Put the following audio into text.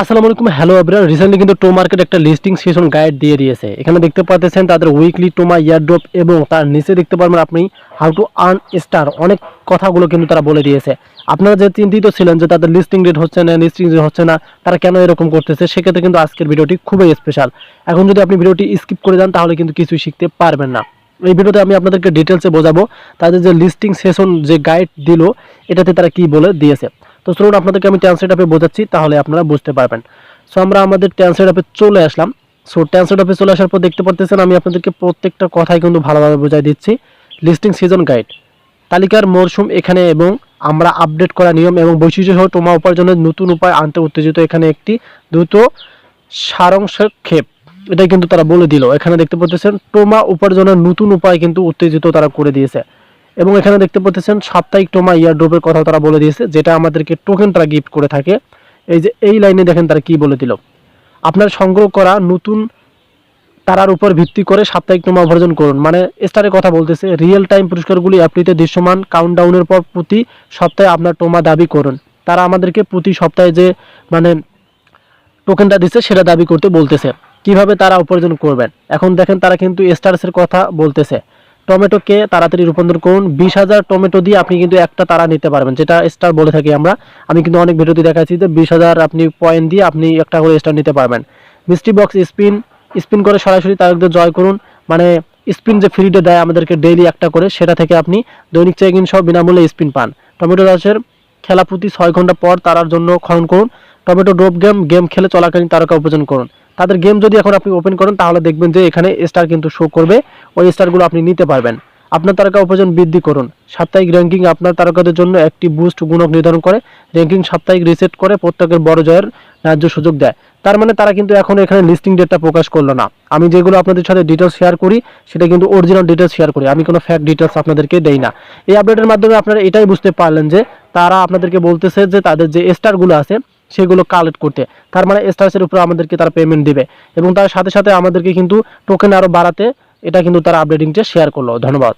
আসসালামু আলাইকুম, hello everyone. Recently কিন্তু টো মার্কেট একটা লিস্টিং সেশন গাইড দিয়ে দিয়েছে। এখানে দেখতে পাচ্ছেন তাদের উইকলি টোমা ইয়ারড্রপ এবং তার নিচে দেখতে পারবেন আপনি হাউ টু আর্ন স্টার, অনেক কথাগুলো কিন্তু তারা বলে দিয়েছে। আপনারা যে চিন্তিত ছিলেন যে তাদের লিস্টিং রেট হচ্ছে না, লিস্টিং রেট হচ্ছে না, তারা কেন এরকম করতেছে, সেক্ষেত্রে কিন্তু আজকের ভিডিওটি খুবই স্পেশাল। এখন যদি আপনি ভিডিওটি স্কিপ করে যান তাহলে কিন্তু কিছুই শিখতে পারবেন না। এই ভিডিওতে আমি আপনাদেরকে ডিটেলসে বোঝাবো তাদের যে লিস্টিং সেশন যে গাইড দিল এটাতে তারা কি বলে দিয়েছে। তো চলুন আপনাদেরকে আমি ট্রান্সলেট অ্যাপে বোঝাচ্ছি, তাহলে আপনারা বুঝতে পারবেন। সো আমরা আমাদের ট্রান্সলেট অ্যাপে চলে আসলাম। সো ট্রান্সলেট অ্যাপে চলে আসার পর দেখতে পারতেছেন আমি আপনাদেরকে প্রত্যেকটা কথাই কিন্তু ভালোভাবে বোঝাই দিচ্ছি। লিস্টিং সিজন গাইড, তালিকার মরশুম এখানে এবং আমরা আপডেট করা নিয়ম এবং বৈশিষ্ট্য সহ টোমা উপার্জনের নতুন উপায় আনতে উত্তেজিত, এখানে একটি দ্রুত সারাংক্ষেপ, এটাই কিন্তু তারা বলে দিল। এখানে দেখতে পাচ্ছেন টোমা উপার্জনের নতুন উপায় কিন্তু উত্তেজিত তারা করে দিয়েছে। এবং এখানে দেখতে পাচ্ছেন সাপ্তাহিক টোমা ইয়ারড্রপের কথা তারা বলে দিয়েছে, যেটা আমাদেরকে টোকেন তারা গিফট করে থাকে। এই যে এই লাইনে দেখেন তারা কি বলে দিল, আপনার সংগ্রহ করা নতুন তারার উপর ভিত্তি করে সাপ্তাহিক টোমা উপার্জন করুন। মানে স্টারের কথা বলতেছে, রিয়েল টাইম পুরস্কারগুলি অ্যাপটিতে দৃশ্যমান কাউন্টডাউনের পর প্রতি সপ্তাহে আপনার টোমা দাবি করুন। তারা আমাদেরকে প্রতি সপ্তাহে যে মানে টোকেনটা দিচ্ছে সেটা দাবি করতে বলতেছে। কিভাবে তারা উপার্জন করবেন, এখন দেখেন তারা কিন্তু স্টারসের কথা বলতেছে। টমেটোকে তাড়াতাড়ি রূপান্তর করুন। 20,000 টমেটো দিয়ে আপনি কিন্তু একটা তারা নিতে পারবেন, যেটা স্টার বলে থাকি আমরা। আমি কিন্তু অনেক ভিডিওতে দেখাচ্ছি যে 20,000 আপনি পয়েন্ট দিয়ে আপনি একটা করে স্টার নিতে পারবেন। মিস্ট্রি বক্স স্পিন, স্পিন করে সরাসরি তারকদের জয় করুন। মানে স্পিন যে ফ্রিতে দেয় আমাদেরকে ডেইলি একটা করে, সেটা থেকে আপনি দৈনিক চেক ইন সহ বিনামূল্যে স্পিন পান। টমেটো গাছের খেলা প্রতি 6 ঘন্টা পর তারার জন্য খনন করুন। টমেটো ড্রপ গেম খেলে চলাকালীন তারকা উপার্জন করুন। তাদের গেম যদি এখন আপনি ওপেন করেন তাহলে দেখবেন যে এখানে স্টার কিন্তু শো করবে, ওই স্টারগুলো আপনি নিতে পারবেন। আপনার তারকা উপার্জন বৃদ্ধি করুন। সাপ্তাহিক র্যাঙ্কিং আপনার তারকাদের জন্য একটি বুস্ট গুণক নির্ধারণ করে। র্যাঙ্কিং সাপ্তাহিক রিসেট করে প্রত্যেকের বড় জয়ের ন্যায্য সুযোগ দেয়। তার মানে তারা কিন্তু এখন এখানে লিস্টিং ডেটটা প্রকাশ করলো না। আমি যেগুলো আপনাদের সাথে ডিটেলস শেয়ার করি সেটা কিন্তু অরিজিনাল ডিটেলস শেয়ার করি, আমি কোনো ফ্যাক্ট ডিটেলস আপনাদেরকে দেই না। এই আপডেটের মাধ্যমে আপনারা এটাই বুঝতে পারলেন যে তারা আপনাদেরকে বলতেছে যে তাদের যে স্টারগুলো আছে সেগুলো কালেক্ট করতে। তার মানে স্টার্সের উপর আমাদেরকে তারা পেমেন্ট দিবে এবং তার সাথে সাথে আমাদেরকে কিন্তু টোকেন আরও বাড়াতে, এটা কিন্তু তারা আপডেটিংটা শেয়ার করলো। ধন্যবাদ।